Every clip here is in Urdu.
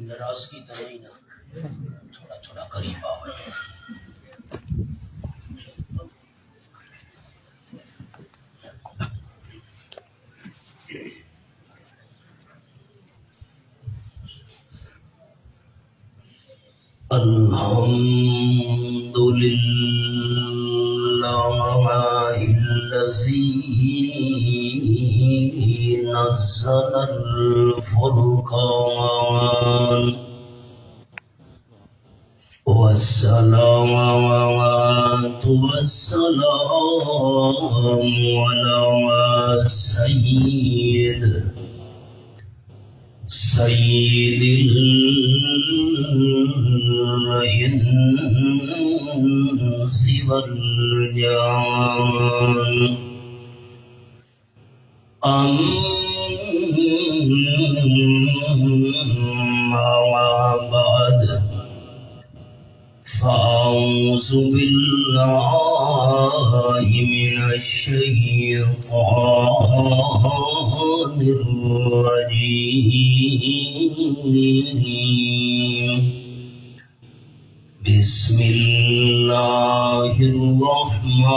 ناراضگی تو نہیں نا؟ تھوڑا تھوڑا قریب آ جائے. الحمد لله الذي نزل الفرقان والصلاة والسلام على سيد الإنس والجان. أما بعد فأعوذ بالله من الشيطان الرجيم. بسم الله الرحمن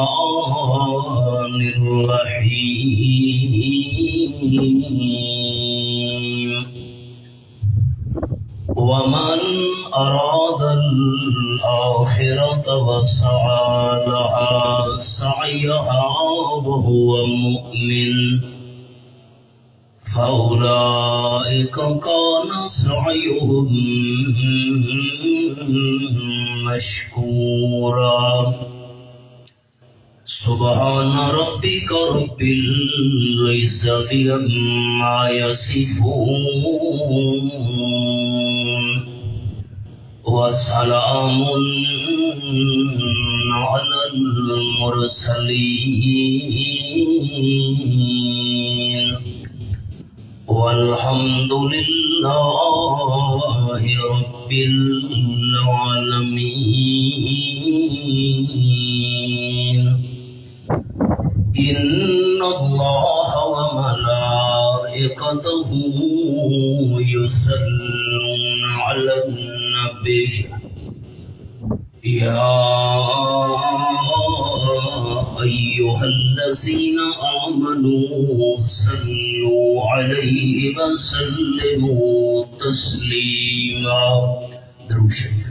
الرحيم. ومن أراد الآخرة وسعى لها سعيها وهو مؤمن فأولئك كان سعيهم مشكورا. سبحان ربك رب العزة عما يصفون وسلام على المرسلين والحمد لله رب العالمين. إن الله وملائكته يصلون على النبي يا أيها الذين آمنوا صلوا عليه وسلموا تسليما. درود شریف.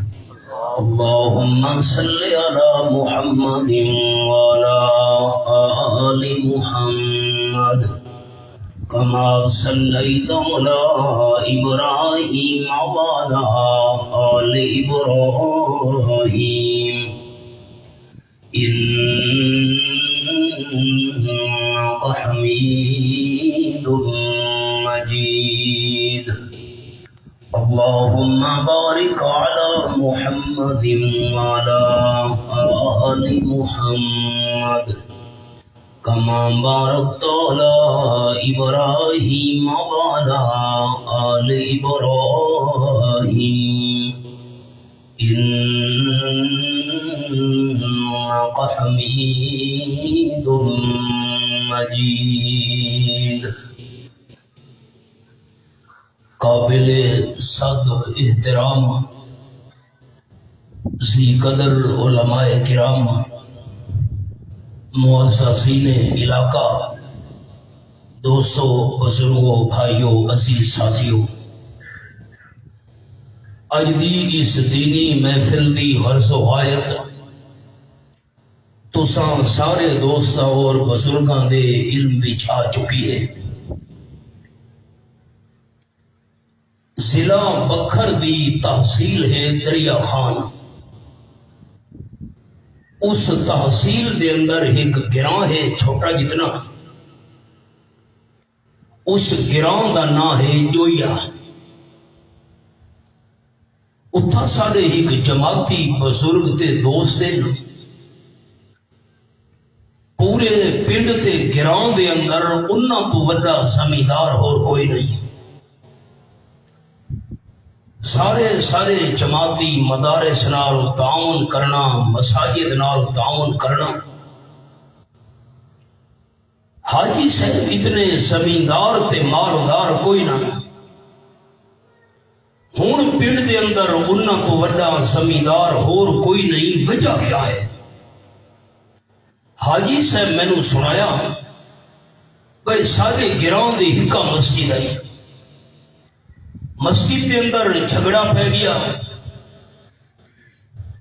اللهم صل على محمد وعلى آل محمد كما صليت على إبراهيم وعلى آل إبراهيم إنك حميد مجيد. اللهم بارك على محمد وعلى آل محمد كما باركت على إبراهيم وعلى آل إبراهيم إنك حميد مجيد. قابل صدق احترام ذی قدر علماء کرام، معززین علاقہ، دوستو، بزرگوں، بھائیوں، عزیز ساتھیوں، اج دی اس دینی محفل دی غرض و غایت تساں سارے دوستاں اور بزرگاں دے علم وچ آ چکی ہے. ضلع بکھر دی تحصیل ہے دریا خان. اس تحصیل دے اندر ایک گراں ہے چھوٹا جتنا، اس گراں دا نام ہے جویا. اتھا سارے ایک جماعتی بزرگ تے دوست ہیں. پورے پنڈ تے گراں دے اندر انہاں تو بڑا زمیندار اور کوئی نہیں. سارے جماعتی مدارس نال تعاون کرنا، مساجد نال تعاون کرنا. حاجی صاحب اتنے زمیندار تے مالدار کوئی نہ. ہوں پنڈ دے اندر انہاں تو وڈا زمیندار ہور کوئی نہیں، وجہ کیا ہے؟ حاجی صاحب مینوں سنایا بھائی سارے گراؤں دی ہکا مسجد آئی، مسجد کے اندر جھگڑا پہ گیا،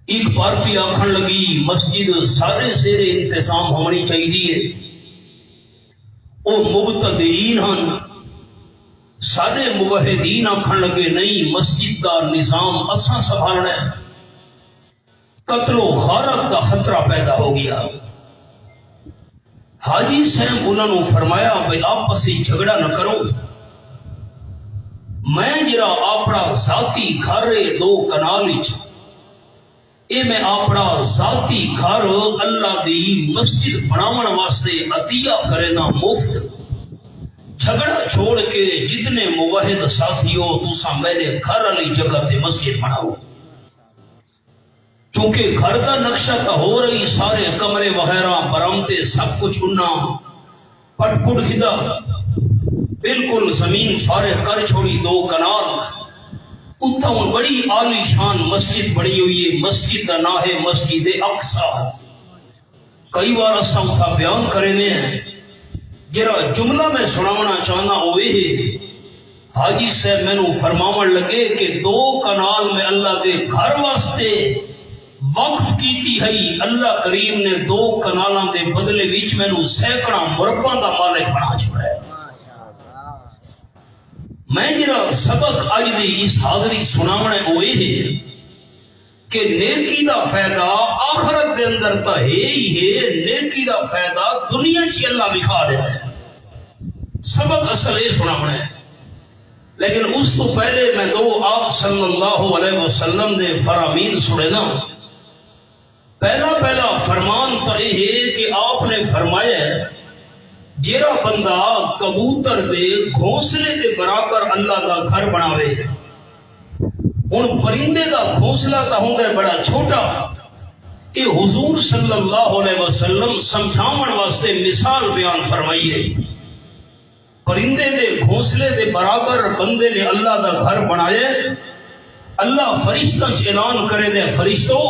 ایک پارٹی آکھن لگی مسجد سارے زیر انتظام ہونی چاہیے، وہ مبتدئین ہن، سارے موحدین آکھن لگے نہیں مسجد دا نظام اساں سنبھالنا ہے، قتل و غارت دا خطرہ پیدا ہو گیا۔ حاجی صاحب انہوں نے فرمایا بھائی آپس ہی جھگڑا نہ کرو، میں جرا اپنا ذاتی گھر دو کنال اے میں اپنا ذاتی گھر اللہ دی مسجد بناون واسطے عطیہ کرے نا مفت، جھگڑا چھوڑ کے جتنے موحد ساتھی ہو تساں میرے گھر والی جگہ تے مسجد بناؤ، چونکہ گھر کا نقشہ تو ہو رہی، سارے کمرے وغیرہ برامتے سب کچھ انہاں پٹ پٹ کھدا، بالکل زمین فارغ کر چھوڑی دو کنال، اتھا بڑی عالی شان مسجد بڑی ہوئی ہے، مسجد کا نام ہے مسجد اقصی۔ کئی بار اساں اتھا بیان کرنے ہیں، جرا جملہ میں سناونا چاہنا ہوئے ہے، حاجی صاحب مینوں فرماون لگے کہ دو کنال میں اللہ دے گھر واسطے وقف کیتی ہے، اللہ کریم نے دو کنالاں دے بدلے وچ مینوں سینکڑا مربع دا مالک بنا چھوڑا ہے۔ میں جرا سبق اج دی اس حاضری سناونا ہوئے ہے کہ نیکی دا فائدہ آخرت دے اندر تا ہے ہی ہے، نیکی دا فائدہ دنیا چ اللہ دکھا دیتا ہے، سبق اصل یہ سناونا ہے۔ لیکن اس تو پہلے میں دو آپ صلی اللہ علیہ وسلم دے فرامین سنے نا۔ پہلا فرمان تو یہ ہے کہ آپ نے فرمایا جیڑا بندہ کبوتر دے گھونسلے دے برابر اللہ دا گھر بناوے، ہن پرندے دا گھونسلہ تا ہوندا ہے بڑا چھوٹا، کہ حضور صلی اللہ علیہ وسلم سمجھاون واسطے مثال بیان فرمائیے، پرندے دے گھونسلے دے برابر بندے نے اللہ دا گھر بنائے، اللہ فرشتہ اعلان کرے دے فرشتوں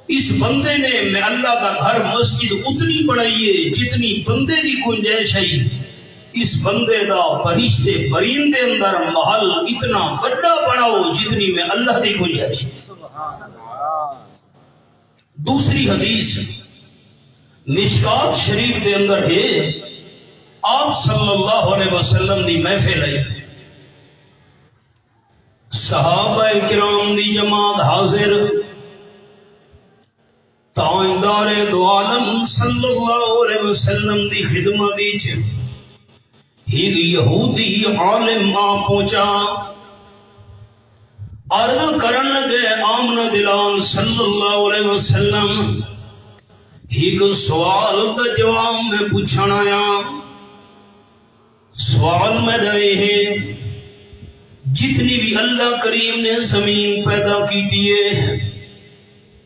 اس بندے نے میں اللہ دا گھر مسجد اتنی بنائیے جتنی بندے دی گنجائش ہے، اس بندے دا بہشت پرندے اندر محل اتنا بڑا بناؤ جتنی میں اللہ دی گنجائش ہے۔ دوسری حدیث مشکات شریف دے اندر ہے، آپ صلی اللہ علیہ وسلم دی محفل ہے، صحابہ کرام دی جماعت حاضر، تاجدار دو عالم صلی اللہ علیہ وسلم دی خدمت وچ ایک یہودی عالم آ پہنچا، عرض کرن لگے آمنہ دلان صلی اللہ علیہ وسلم ایک سوال دا جواب میں پوچھنا آیا۔ سوال میں رہے ہے جتنی بھی اللہ کریم نے زمین پیدا کیتی ہے،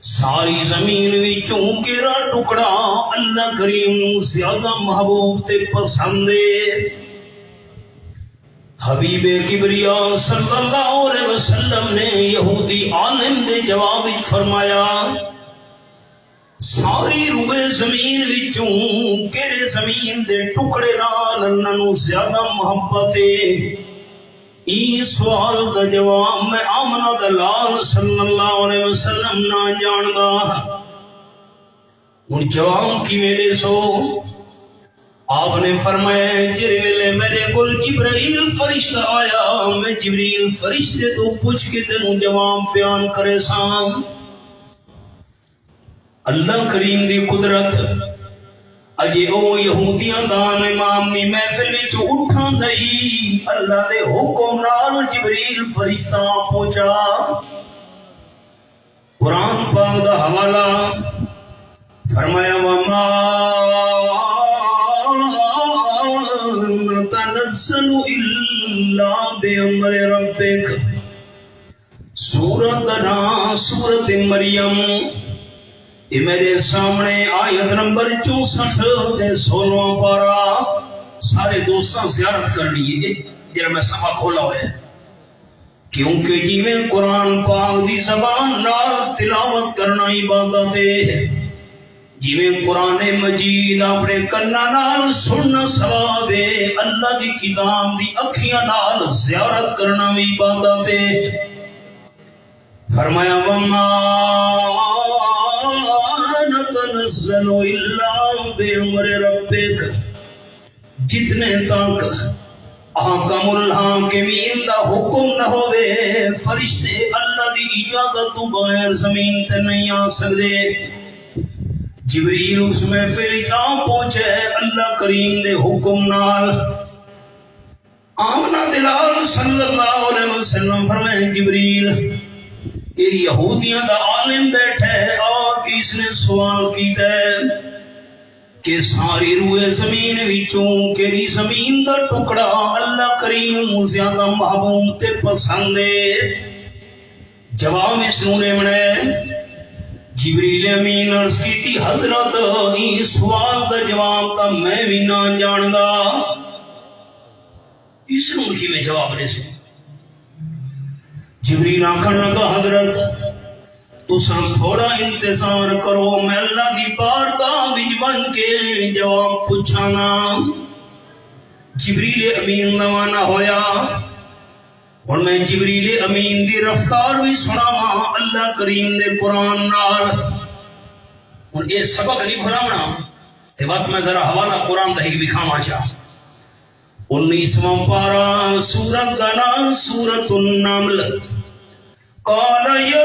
ساری زمین وچوں کیڑا ٹکڑا اللہ کریم زیادہ محبوب تے پسند ہے؟ حبیب کبریا صلی اللہ علیہ وسلم نے یہودی عالم دے جواب وچ فرمایا، ساری روئے زمین وچوں کیڑے زمین دے ٹکڑے نال اللہ نوں زیادہ محبت ہے؟ ای سوال دا جواب میں آمنہ دلال صلی اللہ علیہ وسلم نہ جاندا۔ ان جواب کی میرے سو آپ نے فرمایا جرے ویلے میرے کول جبرائیل فرشتہ آیا، میں جبرائیل فرشتے تو پوچھ کے تینوں جواب بیان کرے ساں۔ اللہ کریم دی قدرت اجے او یہودیاں دان امام دی محفل وچ اٹھاں نہیں، اللہ دے حکم نال جبریل فرشتہ پہنچا۔ قرآن پاک دا حوالہ فرمایا وما نتنزل الا بامر ربک، سورۃ نا سورۃ مریم، یہ میرے سامنے آیت نمبر 64 تے 16واں پارہ، سارے دوستاں زیارت کر لیے جرا میں صفحہ کھولا ہوا ہے کیونکہ جیویں قرآن پاک دی زبان نال تلاوت کرنا عبادت ہے، جیویں قرآن مجید اپنے کنا نال سننا ثواب ہے، اللہ دی کتاب دی اکھیاں نال زیارت کرنا بھی عبادت ہے۔ فرمایا وما نتنزل الا بامر ربک، جتنے تک حکم الحاکمین دا حکم نہ ہوئے فرشتے اللہ دی اجازت تو بغیر زمین تے نہیں آ سکتے۔ جبریل اس محفل جا پہنچے اللہ کریم دے حکم نال۔ آمنہ دلال صلی اللہ علیہ وسلم فرمائے جبریل یہ یہودیاں دا عالم بیٹھا ہے، آ کے اس نے سوال کیتا ہے کہ ساری روئے زمین وچوں کیری زمین دا ٹکڑا اللہ کریم زیادہ محبوب تے پسند ہے؟ جواب اس نے بنائے جبریل امین عرض کی تھی حضرت اس سوال دا جواب تا میں بھی نہ جاندا، اس نے میں جواب دے سو۔ جبریل آکھن لگا حضرت تو سن تھوڑا انتظار کرو، میں اللہ دی بارگاہ وچ بن کے جواب پوچھانا۔ جبریل امین روانہ ہویا اور میں جبریل امین دی رفتار بھی سناواں اللہ کریم دے قرآن نال۔ ہن یہ سبق نہیں بھراونا تے وقت میں ذرا حوالہ قرآن دا ہی دکھاواں چاہ۔ 19واں پارہ سورت دا نام سورت النمل۔ قال یا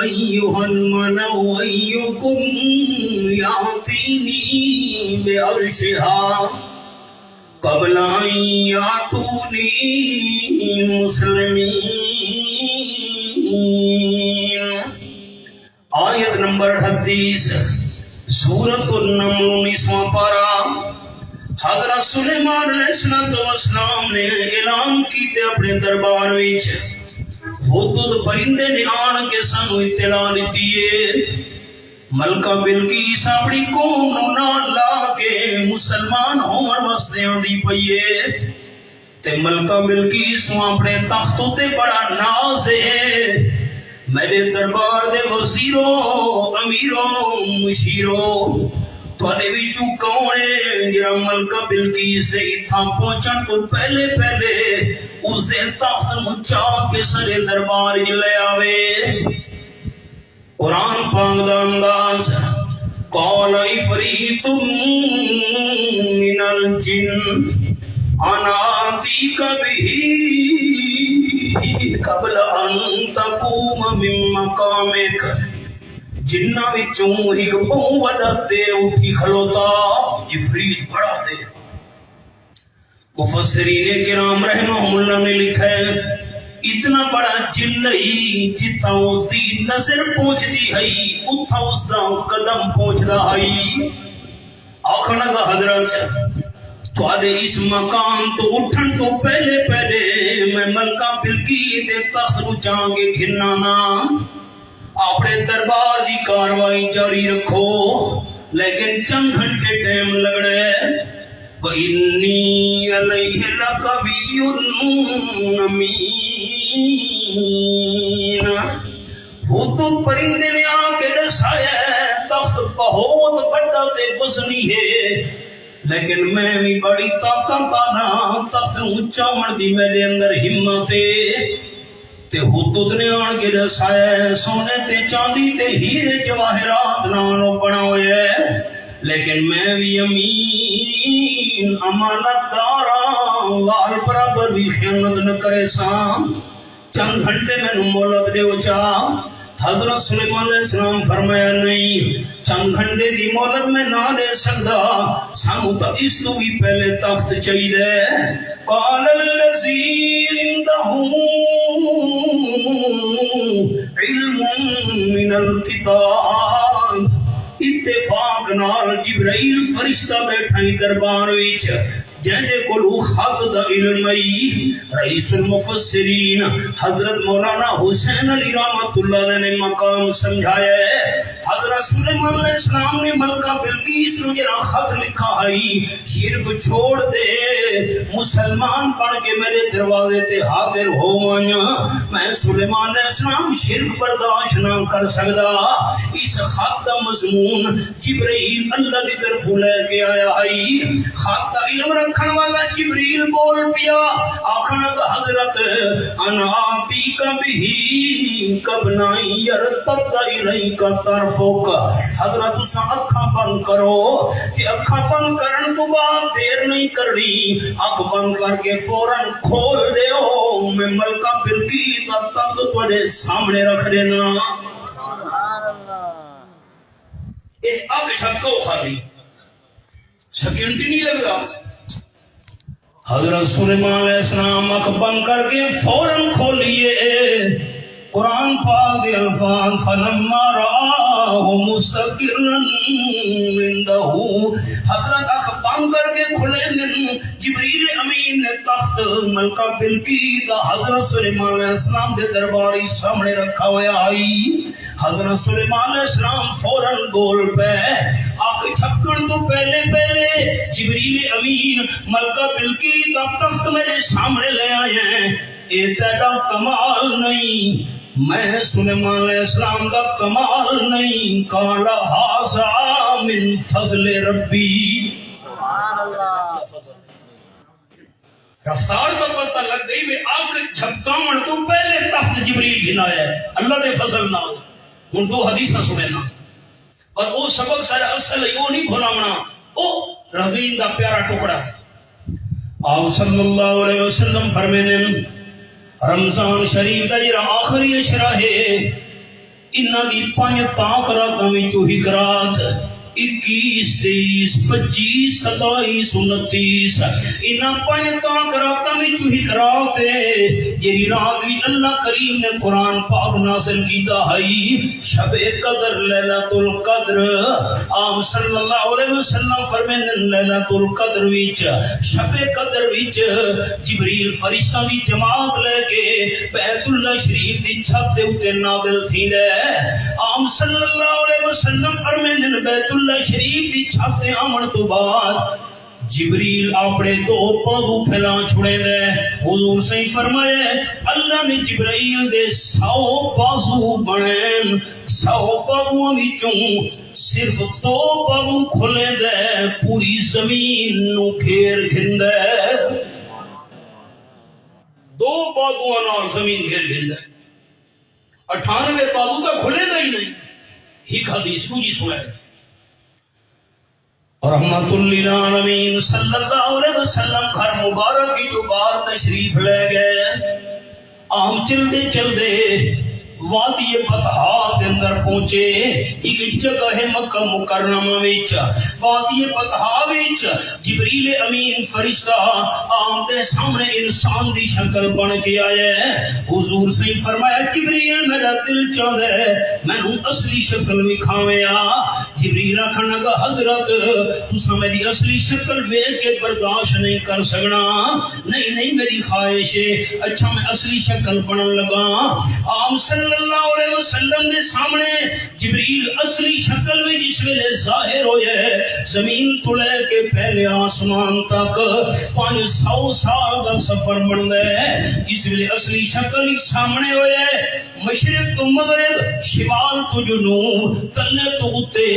ایھا الملأ ایکم یاتینی بعرشھا قبل ان یاتونی مسلمین۔ آیت نمبر 38 سورت النمل 19واں پارہ۔ حضرت سلیمان علیہ السلام نے اعلان کیتے اپنے دربار وچ، ہدہد پرندے نے آن کے سانو اطلاع دیتی ہے ملکہ بلقیس اپنی قوم نو نال لا کے مسلمان ہون واسطے آندی پئی ہے تے ملکہ بلقیس نو اپنے تخت تے بڑا ناز ہے۔ میرے دربار دے وزیروں امیروں مشیروں تھوڑے وچوں کون ہے جڑا ملکہ بلقیس دے اتھاں پہنچن تو پہلے اس دے تخت نو چاہ کے سارے دربار وچ لے آوے؟ قرآن پاک دا انداز قال عفریت من الجن انا آتیک بہ قبل ان تقوم من مقامک۔ جنہ وچوں ایک بہوں وڈا تے اٹھی کھلوتا عفریت بڑا تے۔ مفسرین کرام رحمہم اللہ نے لکھا ہے اتنا بڑا جن نہیں جتا اس دی نظر پہنچ دی ہے اتھا اس دا قدم پہنچ دا ہے۔ آخر لگا حضرت تھوڑے اس مقام تو اٹھن تو پہلے میں ملکہ بلقیس دے تخت نو چاہ کے گھرنا نا۔ اپنے دربار دی کاروائی جاری رکھو لیکن چند گھنٹے ٹائم لگنا ہے۔ وَإِنِّي عَلَيْهِ لَقَوِيٌّ أَمِينٌ۔ ہدہد پرندے نے آ کے دسایا تخت بہت بڑا تے وزنی ہے لیکن میں بھی بڑی طاقت آنا تخت نو چاون دی میرے اندر ہمت ہے۔ تے ہدہد نے آن کے دسایا سونے تے چاندی تے ہیرے جواہرات نالوں بنا ہویا ہے لیکن میں بھی امین امانت داراں وال برابر بھی خیانت نہ کرے ساں۔ چند گھنٹے میں مہلت دیو چاہ۔ حضرت سلیمان علیہ السلام فرمایا نہیں چند گھنٹے دی مہلت میں نہ دے سکتا، سانو تو اس تو بھی پہلے تخت چاہیے۔ قال الذی عنده علم من الکتاب۔ اتفاق نال جبرائیل فرشتہ بیٹھا ہی دربار وچ جہدے کولو خط دا علم رئیس المفسرین حضرت مولانا حسین علی رحمت اللہ علیہ نے مقام سمجھایا ہے. حضرت سلیمان علیہ السلام نے ملکہ بلقیس نے جرا خط لکھا ہے شرک چھوڑ دے مسلمان بن کے میرے دروازے تے حاضر ہو مانا میں سلیمان علیہ السلام شرک برداشت نہ کر سکتا. اس خط دا مضمون جبرائیل اللہ دی طرف لے کے آیا ہے. خط دا علم رکھن والا جبریل بول پیا آخنا حضرت انا آتی کبھی کبنائی یرتد الیک طرفک. حضرت اسا اکھاں بند کرو کہ اکھاں بند کرن تو بعد دیر نہیں کرنی اکھ بند کر کے فوراً کھول دیو میں ملکہ بلقیس دا تخت تواڈے سامنے رکھ دینا. اے اگ چھکو خالی سیکنڈ نہیں لگ رہا. حضرت سلیمان علیہ السلام اکھ بند کر کے فوراً کھولیے. قرآن پاک دے الفاظ فلما رآہ مستقرا عنده. حضرت اکھ بند کر کے کھلے دن جبریل امین نے تخت ملکہ بلقیس دا حضرت سلیمان علیہ السلام دے درباری سامنے رکھا ہوا آئی. حضرت سلیمان علیہ السلام فوراً بول پہ آنکھ چھپکن تو پہلے جبریل امین ملکہ بلقیس دا تخت میرے سامنے لے آئے ہیں. اے تیرا کمال نہیں میں سلیمان علیہ السلام دا کمال نہیں. قال ھذا من فضل ربی. رفتار کا پتہ لگ گئی میں آنکھ جھپکاون تو پہلے تخت جبریل گھنایا ہے اللہ دے فضل نال. ہن دو حدیثاں سننا اور وہ سبق سارا اصل ہے وہ نہیں بھلاونا او ربین دا پیارا ٹکڑا. آپ صلی اللہ علیہ وسلم فرمینے رمضان شریف دا جڑا آخری اشرا ہے انہاں دی 5 تاک راتاں وچوں ہک رات 21 23 25 27 29 انہاں 5 تاک راتاں وچوں ہک رات ہے جڑی رات وچ اللہ کریم نے قرآن پاک نازل کیتا ہے شب قدر لیلۃ القدر. آپ صلی اللہ علیہ وسلم فرمیندے لیلۃ القدر وچ شب قدر وچ جبریل فرشتہ دی جماعت لے کے بیت اللہ شریف دی چھت دے اوتے نازل تھیندا ہے. آپ صلی اللہ علیہ وسلم فرمیندے بیت اللہ شریف دی چھت تے آمن تو بعد جبریل اپنے 2 پاؤں پھیلا چھڑے دے. حضور سے فرمایا اللہ نے جبرائیل دے 100 بازو بنائیں 100 پاؤں وچوں صرف 2 پاؤں کھلے دے پوری زمین نو گھیر گھندا ہے. 2 پاؤں نال زمین گھیر گھندا ہے. 98 پاؤں تو کھلے دا ہی نہیں. ایک حدیث کو جی سنا ہے رحمت للعالمین صلی اللہ علیہ وسلم گھر مبارک کی جو بار تشریف لے گئے. عام چلتے چلتے وادی بطحا دے اندر پہنچے. ایک جگہ ہے مکہ مکرمہ وچ وادی بطحا وچ جبریل امین فرشتہ آپ دے سامنے انسان دی شکل بن کے آیا ہے. حضور سے فرمایا جبریل میرا دل چاہتا ہے مینوں اصلی شکل وکھاویا. جبریل آکھن لگا حضرت تساں میری اصلی شکل ویکھ کے برداشت نہیں کر سکنا. نہیں میری خواہش ہے اچھا میں اصلی شکل بنن لگا. آپ صلی اللہ علیہ وسلم نے سامنے جبریل اصلی شکل میں جس ویلے ظاہر ہوئے زمین تو لے کے پہلے آسمان تک 500 سال کا سفر بن گئے. اس ویلے اصلی شکل سامنے ہوئے مشرق تو مغرب شمال تو جنوب تلے تو اتے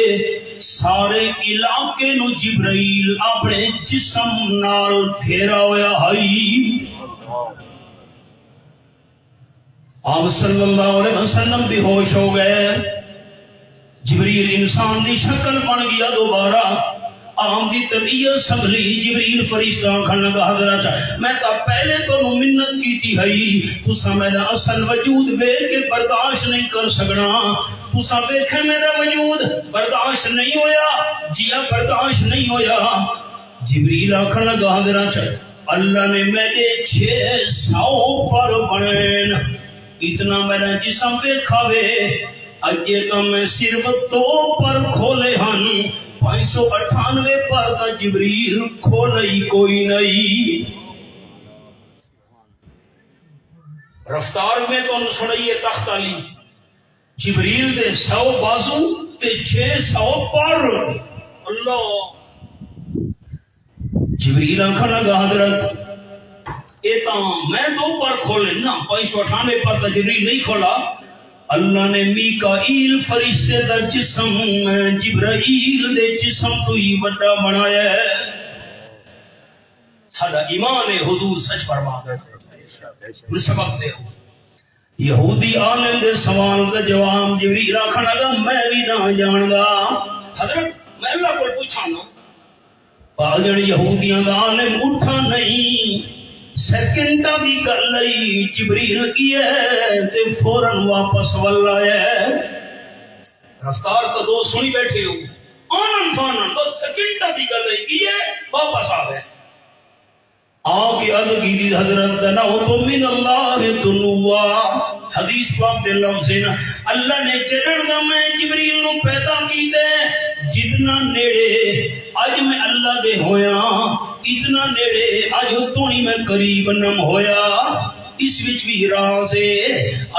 سارے علاقے نو جبرائیل اپنے جسم نال گھیرا ہوا ہے. آپ صلی اللہ علیہ وسلم بھی ہوش ہو گئے. جبریل انسان دی شکل بن گیا دوبارہ. عام دی طبیعت سنبھلی. جبریل فرشتہ آکھن لگا حضرت میں تا پہلے تو منت کیتی ہے تساں میرا اصل وجود ویکھ کے برداشت نہیں کر سکنا. تساں ویکھے میرا وجود برداشت نہیں ہویا جیا برداشت نہیں ہویا. جبریل آکھن لگا حضرت اللہ نے میرے 600 پر بنائیں اتنا میرا جسم ویکھاوے اجے تو میں صرف 2 پر کھولے ہن 598 پر دا جبریل کھولئی کوئی نہیں. رفتار میں تو سنائیے تخت علی جبریل دے 100 بازو تے 600 پر. اللہ جبریل آنکھا لگا حضرت اے تاں میں 2 پر کھولے نا 598 پر تا جبریل نہیں کھولا. اللہ نے میکائیل فرشتے دا جسم جبرائیل دے جسم تو ہی بڑا بنایا ہے. ساڈا ایمان ہے حضور سچ فرما گئے. سبق دے یہودی عالم دے سوال دا جواب جبریل آکھن لگا میں بھی نہ جاندا. حضرت میں اللہ کو پوچھا نا پاجن یہودیاں دا عالم اٹھا نہیں سیکنڈا دی گل لئی جبریل کی ہے تے فوراً واپس ول آیا. رفتار تو 2 سنی بیٹھے ہو آنن فانن بس سیکنڈا دی گل لئی کی ہے واپس آ گئے. آگے ادگی دی حضرت دناو تو من اللہ تنوا حدیث پاک دے لفظ ہے اللہ نے چرن دا میں جبریل نو پیدا کی دے جتنا نیڑے اج میں اللہ دے ہویا اتنا نیڑے اج تونی میں قریب نم ہویا. اس وچ بھی راز ہے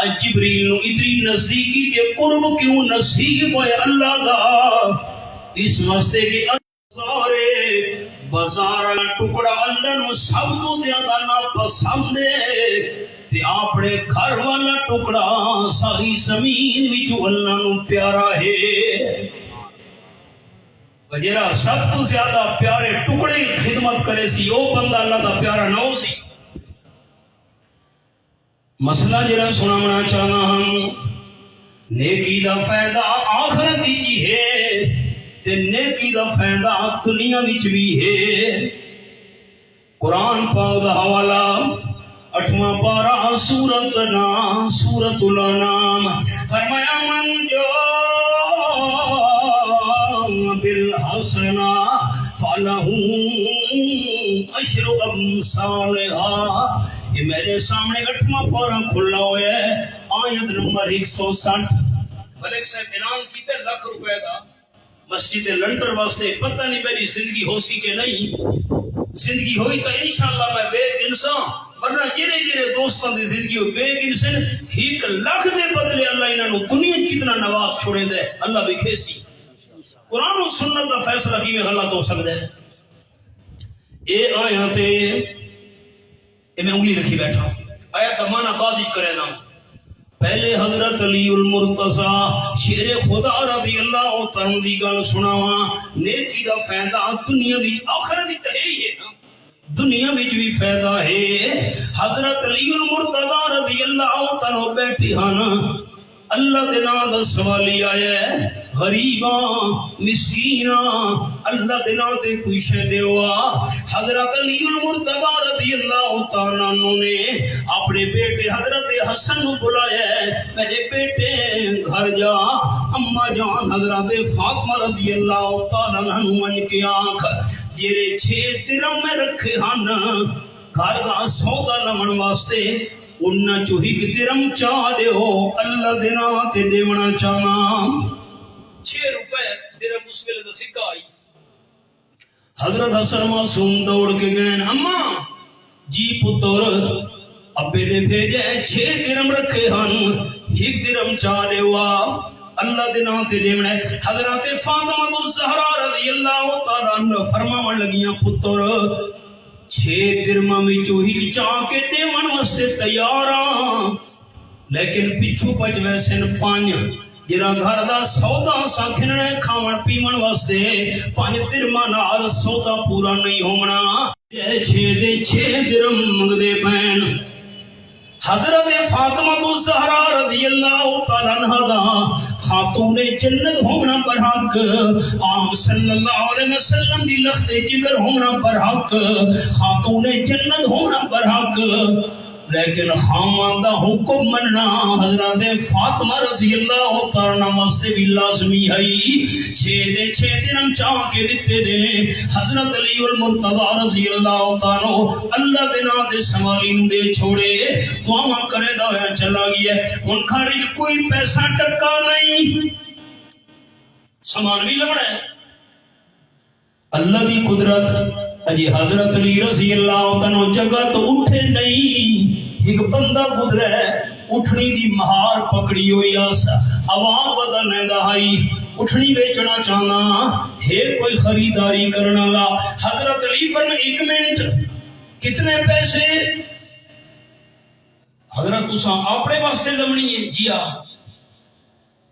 اج جبریل نو اتنی نزدیکی دے قرب کیوں نصیب ہوئے اللہ دا اس واسطے کہ سارے بازار ٹکڑا اللہ نو سب تو زیادہ نا پسند ہے تے اپنے گھر والا ٹکڑا ساری زمین وچ اللہ نو پیارا ہے. جڑا سب تو زیادہ پیارے ٹکڑے خدمت کرے سی او بندہ اللہ دا پیارا نہ ہو سی. مسئلہ جڑا سناونا چاہنا ہم نیکی دا فائدہ آخرت وچ ہے تے نیکی دا فائدہ دنیا وچ بھی ہے. قرآن پاک دا حوالہ 8واں پارہ سورۃ الانعام سورۃ الانعام فرمایا من جو بالحسنہ فلہ عشر امثالہا. یہ میرے سامنے 8واں پارہ کھلا ہوا ہے آیت نمبر 160. ملک صاحب انعام کیتے ₹1,00,000 دا مسجد لنڈر واسطے. پتہ نہیں میری زندگی ہو سی کہ نہیں زندگی ہوئی تو انشاءاللہ میں بے انسان ورنہ جرے جرے دوستان دی زندگی ہو بے انسان 1,00,000 دے بدلے اللہ انہاں نو دنیا کتنا نواز چھوڑے دے اللہ بھی کھیسی. قرآن و سنت کا فیصلہ کی میں غلط ہو سکتا ہے. اے آیا تے اے میں انگلی رکھی بیٹھا آیا کا معنی بعد کرے نا. پہلے حضرت علی المرتضی شیر خدا رضی اللہ تعالی دی گل سناواں. نیکی دا فائدہ دنیا وچ آخرت وچ ہے ہی ہے نا دنیا وچ بھی فائدہ ہے. حضرت علی المرتضی رضی اللہ تعالی بیٹھے ہن اللہ دے نام دا سوالی آیا ہے غریباں مسکیناں اللہ دے نام تے کوئی شے دیوا. حضرت علی المرتضی رضی اللہ تعالیٰ عنہ نے اپنے بیٹے حضرت حسن نو بلایا ہے میرے بیٹے گھر جا اماں جان حضرت فاطمہ رضی اللہ تعالیٰ عنہ من کے آنکھ جیرے 6 درم میں رکھے ہن گھر دا سودا لمن واسطے انہاں چو 1 درم چاہ دے ہو اللہ دینا تے دیونا چاہنا. 6 روپے درم اس ویلے دا سکہ آئی. حضرت حسن معصوم دوڑ کے گئے اماں جی پتر ابے نے بھیجے 6 درم رکھے ہن 1 درم چاہ دے ہوا اللہ دے نام تے دیونا. حضرت فاطمہ الزہرا رضی اللہ تعالیٰ عنہ فرماون لگیاں پتر 6 درماں وچوں ہی چاہ کے دیون واسطے تیار ہاں لیکن پچھو پچ ویسے 5 جرا گھر دا سودا سا کھننے کھاون پیون واسطے 5 درماں نال سودا پورا نہیں ہونا. 6 درم منگدے پین. حضرت فاطمہ الزہرا رضی اللہ تعالیٰ عنہ دا خاتون جنت ہونا برحق آپ صلی اللہ علیہ وسلم دی لخت جگر ہونا برحق خاتون جنت ہونا برحق لیکن خاماندہ حکم مننا حضرت فاطمہ رضی اللہ تعالیٰ واسطے بھی لازمی ہے. 6 درم چاہ کے دیتے نے حضرت علی المرتضی رضی اللہ تعالیٰ اللہ دے نا دے سوالی دے چھوڑے دعا کرے دا ہویا چلا گیا. ان گھر کوئی پیسہ ٹکا نہیں سامان بھی لگنا ہے اللہ دی قدرت اجی حضرت علی رضی اللہ عنہ جگہ تو اٹھے نہیں، ایک بندہ گزرے اٹھنی دی مہار پکڑی ہوئی آسا عوام بدلنے دہائی اٹھنی بیچنا چاہنا ہے کوئی خریداری کرنا لا حضرت علی فرمائے ایک منٹ کتنے پیسے؟ حضرت تساں اپنے واسطے لمنی ہے؟ جی ہاں۔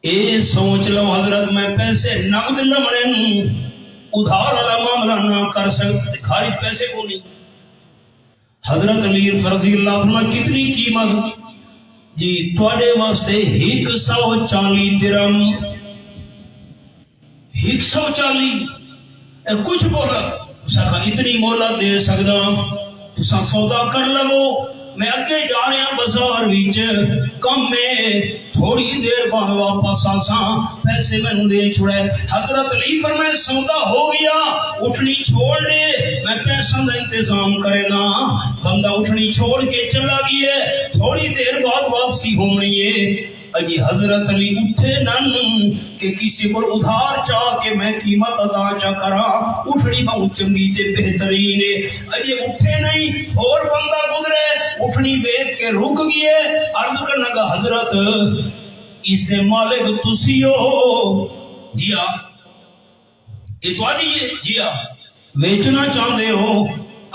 اے سوچ لو حضرت میں پیسے نقد لمنے ہوں ادھار والا معاملہ نہ کر سکتے، خارج پیسے کو نہیں۔ حضرت امیر فرضی اللہ فرمائے کتنی قیمت؟ جی تواڈے واسطے 140 درہم۔ 140 کچھ مہلت اسا کہا اتنی مہلت دے سکدا تساں سودا کر لو، میں اگے جا رہا بازار وچ کم میں تھوڑی دیر بعد واپس آساں پیسے میں دے چھڑے۔ حضرت علی فرمائے سودا ہو گیا، اٹھنی چھوڑ دے میں پیسوں کا انتظام کرے نا۔ بندہ اٹھنی چھوڑ کے چلا گیا، تھوڑی دیر بعد واپسی ہونی ہے۔ اجی حضرت علی اٹھے نن کہ کسی کو ادھار چاہ کے میں قیمت ادا چا کرا، اٹھنی بہت چنگی تے بہترین ہے۔ اجی اٹھے نہیں، اور بندہ گزرے اٹھنی دیکھ کے رک گئے، عرض کرنا کہ حضرت اس نے مالک تسی ہو؟ جی ہاں۔ یہ تمہاری ہے؟ جی ہاں۔ بیچنا چاہتے ہو؟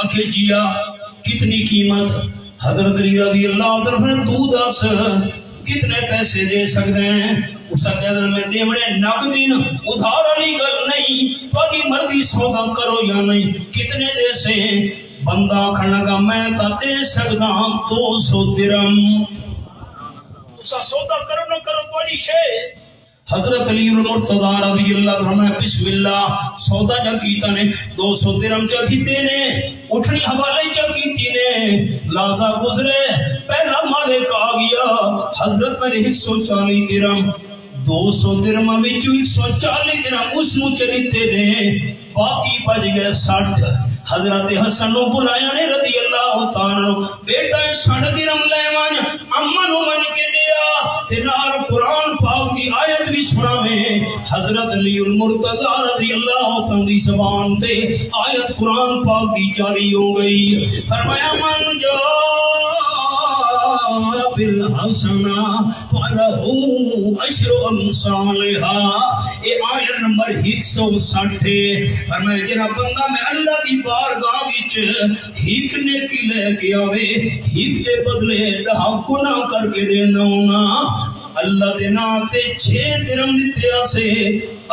اکھے جی ہاں۔ کتنی قیمت؟ حضرت علی رضی اللہ عنہ نے تو دس کتنے پیسے دے سکتے ہیں؟ اس کہتے ہیں میں دے بڑے نقدین ادھار والی گل نہیں، تھوڑی مرضی سودا کرو یا نہیں، کتنے دے سے؟ بندہ کھڑا گا میں تا دے سکتا 200 درہم۔ اسا سودا کرو نہ کرو کوئی شے۔ حضرت علی المرتضی رضی اللہ عنہ بسم اللہ سودا جا کیتا نے 200 درہم چا کیتے نے، اٹھنی حوالے چا کیتی نے، لازا گزرے پہلا مالک آ گیا، حضرت میں 140 درہم 200 درہم وچوں 140 درہم اس نو چلیتے نے، باقی بچ گئے 60۔ حضرت حسن نو بلایا نے رضی اللہ تعالی بیٹا 60 درہم لے ون اما نو من کے دیا تے نال قرآن پاک دی آیت بھی سناویں۔ حضرت علی المرتضی رضی اللہ تعالی دی زبان تے آیت قرآن پاک دی جاری ہو گئی، فرمایا من جو بالحسنہ فلہ عشر امثالها۔ اے آیت نمبر 160 ہے۔ فرمایا جڑا بندہ میں اللہ دی بارگاہ وچ ہک نیکی لے کے آوے، ہک دے بدلے 10 گناہ کر کے دینا ہونا، اللہ دے نا تے 6 درہم دتے سے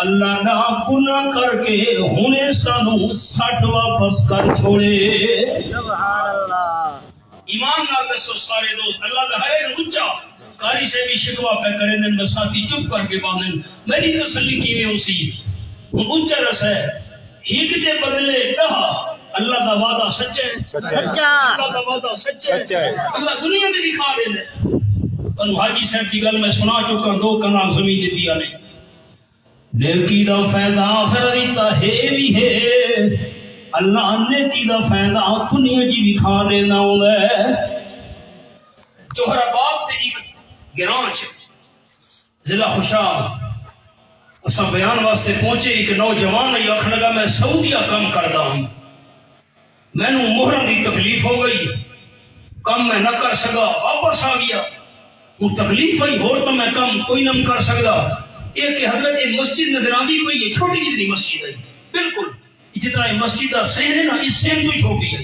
اللہ نہ گناہ کر کے ہونے سانو 60 واپس کر چھوڑے۔ سبحان اللہ۔ ایمان نال دسو سارے دوست، اللہ دا ہے اونچا کاری سے بھی شکوا پہ کرے دن میں ساتھی چپ کر کے باندھن میری تسلی کی میں اسی اونچا رس ہے ہیک دے بدلے 10۔ اللہ دا وعدہ سچا ہے، سچا اللہ دا وعدہ سچا ہے، اللہ دنیا دے بھی کھا دے لے۔ تنو حاجی صاحب کی گل میں سنا چکا، 2 کنال زمین دیتی آنے نیکی دا فائدہ آخر دیتا ہے بھی ہے، اللہ نیکی دا فائدہ دنیا جی بھی کھا دینا ہے۔ جوہر آباد تے ایک گرانچ ضلع خوشحال اسا بیان واسطے پہنچے، ایک نوجوان یہ آخر لگا میں سعودیہ کم کردا ہوں، میں نو مہرہ دی تکلیف ہو گئی، کم میں نہ کر سکا، واپس آ گیا، وہ تکلیف ہوئی ہو تو میں کم کوئی نہ کر سکتا۔ ایک کہ حضرت یہ مسجد نظر آندی کوئی یہ چھوٹی جتنی مسجد ہے، بالکل جتنا یہ مسجد کا سین ہے نا اس سین کوئی چھوٹی ہے،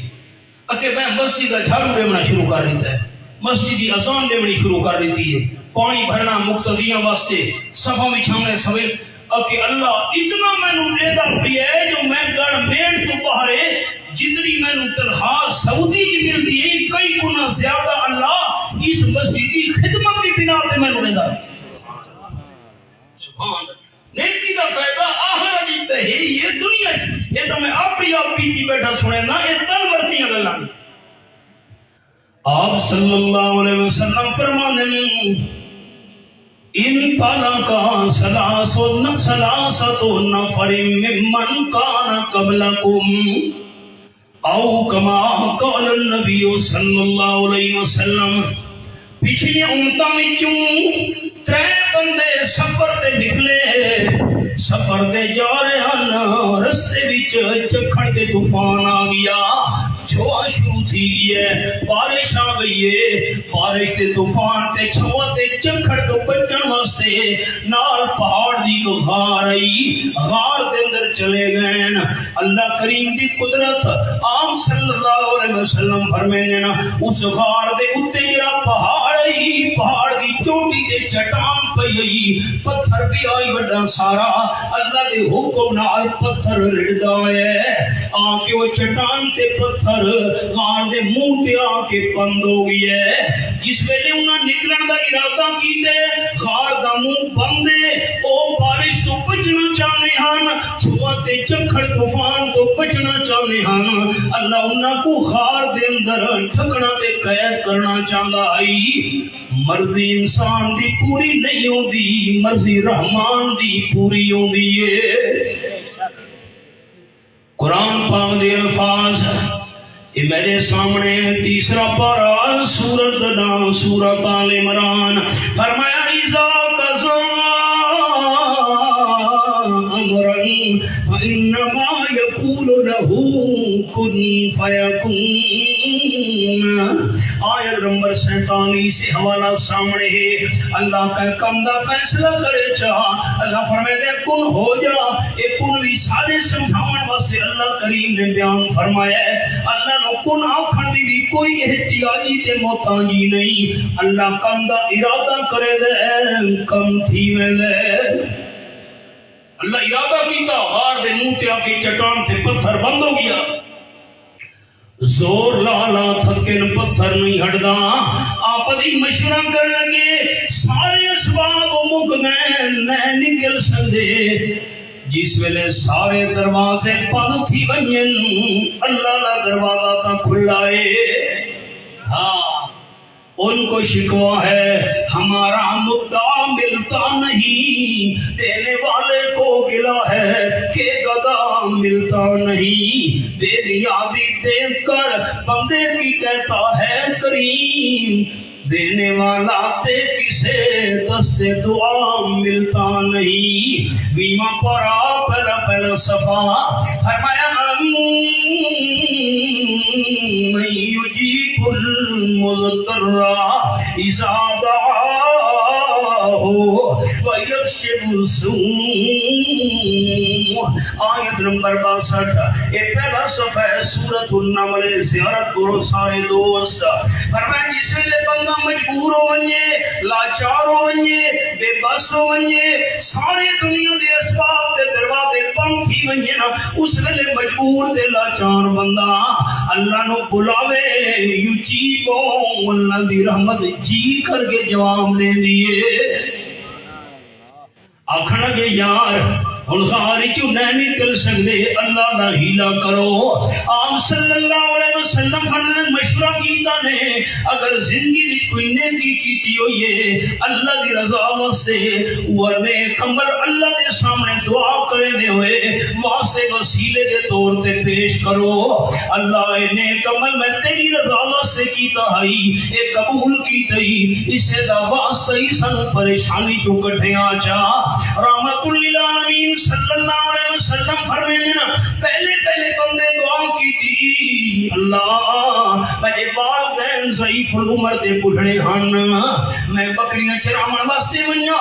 اکے میں مسجد کا جھاڑو دینا شروع کر دیتا ہے، مسجد کی اذان دینا شروع کر دیتی ہے، پانی بھرنا مقتدیاں واسطے صفا بچھانے سوے، اکے اللہ اتنا میں نو دیدا پیا ہے جو میں گڑ میڑ تو باہر جتنی میں نو تنخواہ سعودی کی ملتی ہے کئی گنا زیادہ اللہ اس مسجد کی خدمت کی بنا پہ میں نو دیدا۔ سبحان اللہ، نیکی دا فائدہ آخر جیتا ہے، یہ دنیا یہ تو میں اپنی آپ پیتی بیٹھا سنے نا، یہ تن ورتیاں گلاں۔ آپ صلی اللہ علیہ وسلم فرمانے ان طلقا ثلاثة نفر ممن كان قبلكم او کما قال النبی صلی اللہ علیہ وسلم، پچھلی امتوں وچوں 3 بندے سفر تے نکلے، سفر تے جا رہے ہیں، رستے وچ طوفان آ گیا چھوا شروع تھی ہے بارش آ گئی ہے بارش تے طوفان تے چھوا تے چکھڑ تو بچن واسطے نال پہاڑ دی کو غار آئی غار دے اندر چلے گئے اللہ کریم دی قدرت آپ صلی اللہ علیہ وسلم فرمائیں نا اس غار دے اتے جڑا پہاڑ آئی پہاڑ دی چوٹی تے چٹان پئی آئی پتھر بھی آئی بڑا سارا اللہ دے حکم نال پتھر رڑدا ہے آ کے وہ چٹان تے پتھر غار دے منہ تے آ کے بند ہو گئی ہے جس ویلے انہاں نکلن دا ارادہ کیتے غار دا منہ بند ہے او بارش تو بچنا چاہتے ہیں چھوا تے چکھڑ طوفان تو بچنا چاہتے ہیں اللہ انہاں کو غار دے اندر ٹھکنا تے قید کرنا چاہتا ہے مرضی انسان دی پوری نہیں ہوندی مرضی رحمان دی پوری ہوندی ہے قرآن پاک دے الفاظ یہ میرے سامنے تیسرا پارہ سورت نام سورت آل عمران فرمایا اذا قضا امرا فانما یقول له کن فیکون آیت نمبر 47 سے حوالہ سامنے ہے اللہ کا کم دا فیصلہ کرے چاہ اللہ فرمائے دے کن ہو جا ایک کن بھی سارے سمجھاؤن واسے اللہ کریم نے بیان فرمایا ہے اللہ نو کن آکھن دی بھی کوئی احتیاجی تے محتاجی نہیں اللہ کم دا ارادہ کرے دے کم تھی میں دے اللہ ارادہ کیتا غار دے منہ تے آ کے چٹان تے پتھر بند ہو گیا زور لالا تھکن پتھر نہیں ہٹدا آپ دی مشورہ کر لگے سارے اسباب مک گئے نہ نکل سکدے جس ویلے سارے دروازے بند تھی ونجن اللہ دا دروازہ تا کھلا ہے ہاں ان کو شکوا ہے ہمارا مدعا ملتا نہیں دینے والے کو گلا ہے کہ گدا ملتا نہیں بے نیازی دیکھ کر بندے کی کہتا ہے کریم دینے والا تے کسے دست دعا ملتا نہیں بیمہ پڑا پہلا صفا فرمایا من یجیب المضطر اذا دعاه ویکشف السوء آیت نمبر 62 یہ پہلا صفحہ ہے سورۃ النمل زیارت کرو سارے دوست فرمایا جس ویلے بندہ مجبور ہو ونجے لاچار ہو ونجے بے بس ہو ونجے ساری دنیا دے اسباب دے دروازے بند تھی ونجے نا اس ویلے مجبور تے لاچار بندہ اللہ نو بلاوے یجیبو اللہ دی رحمت جی کر کے جواب دے دیئے آکھنا کہ یار ہن غار کیوں نہ نکل سکدے اللہ دا ہیلا کرو آپ صلی اللہ علیہ وسلم نے مشورہ کیتا نے اگر زندگی وچ کوئی نیکی کیتی ہوئے اللہ دی رضا واسطے وہ نیک عمل اللہ دے سامنے دعا کرے دے ہوئے واسطے وسیلے دے طور تے پیش کرو اللہ نیک عمل میں تیری رضا واسطے کیتا ہئی اے قبول کیتی اس سے دا واسطے ہی سن پریشانی چوں کٹھیاں چا رحمت للعالمین صلی اللہ علیہ وسلم فرمائے نا پہلے بندے دعا کی تھی اللہ میرے والدین ضعیف العمر دے بڑھڑے ہن میں بکریاں چراون واسطے ونجا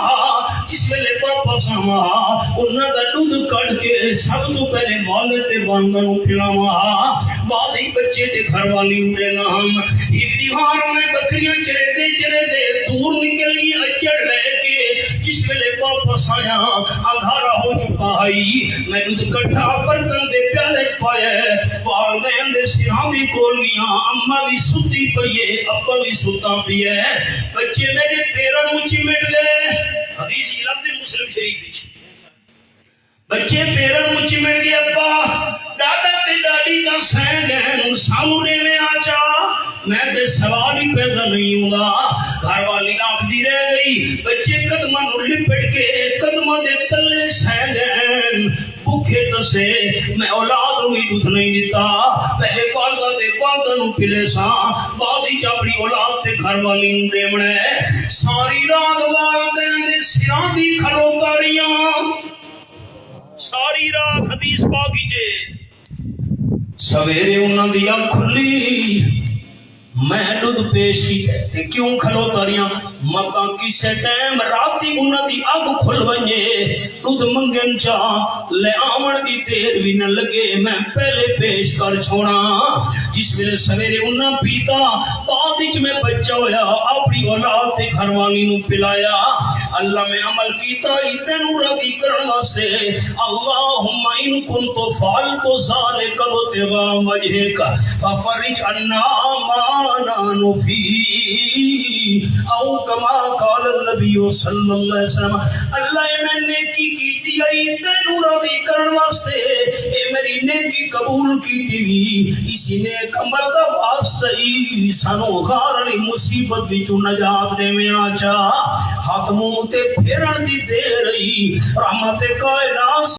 جس ویلے واپس آواں انہاں دا دودھ کڈ کے سب تو پہلے والد تے والداں نوں پلاواں بعد ہی بچے تے گھر والی نوں دینا ہم ہجری ہار میں بکریاں چرے دے دور نکلی اجڑ لے کے جس ویلے واپس آیا اندھارا ہو چکا ہے میں دودھ کٹھا برتن دے پیالے پایا والدین دے سراں دی کولگیاں اماں بھی ستی پئی ہے ابا بھی ستا پیا ہے بچے میرے پیراں نوں چمٹ گئے حدیث لفظ مسلم شریف وچ بچے پیراں نوں چمٹ گئے ابا دادا تے دادی دا سہ گئے سامنے میں آ جا میں بے سوال ہی پیدا نہیں ہوں گا گھر والی آخری رہ گئی بچے قدمہ نو لپٹ کے قدمہ دے تلے سہ گئے بھوکے تسے میں اولاد نو ہی دودھ نہیں دیتا پہلے والدہ دے والدہ نو پلے سا بعد ہی چاپڑی اولاد تے گھر والی نو دیونے ساری رات والدین دے سیاں دی کھلوکاریاں ساری رات حدیث باقی جے سویرے انہاں دی اکھ کھلی میں دودھ پیش کی تے کیوں کھلو تاریاں مکاں کسے ٹائم راتی انہاں دی اگ کھل ونجے دودھ منگن چاہ لے آمن دی دیر بھی نہ لگے میں پہلے پیش کر چھوڑا جس ویلے سویرے انہاں پیتا بعد وچ میں بچہ ہویا اپنی اولاد تے گھر والی نو پلایا اللہ میں عمل کیتا تینوں راضی کرن واسطے اللہم ان کنت فعلت ذلک ابتغاء وجہک ففرج عنا ما نحن فی او کما قال النبی صلی اللہ علیہ وسلم اللہ میں نیکی کیتی آئی تینوں راضی کرن واسطے اے میری نیکی قبول کیتی بھی اسی نیک عمل دا واسطہ ہی سانو غارنی مصیبت وچوں نجات دے میں آچا ہاتھ منہ تے پھیرن دی دے رہی رحمت کائنات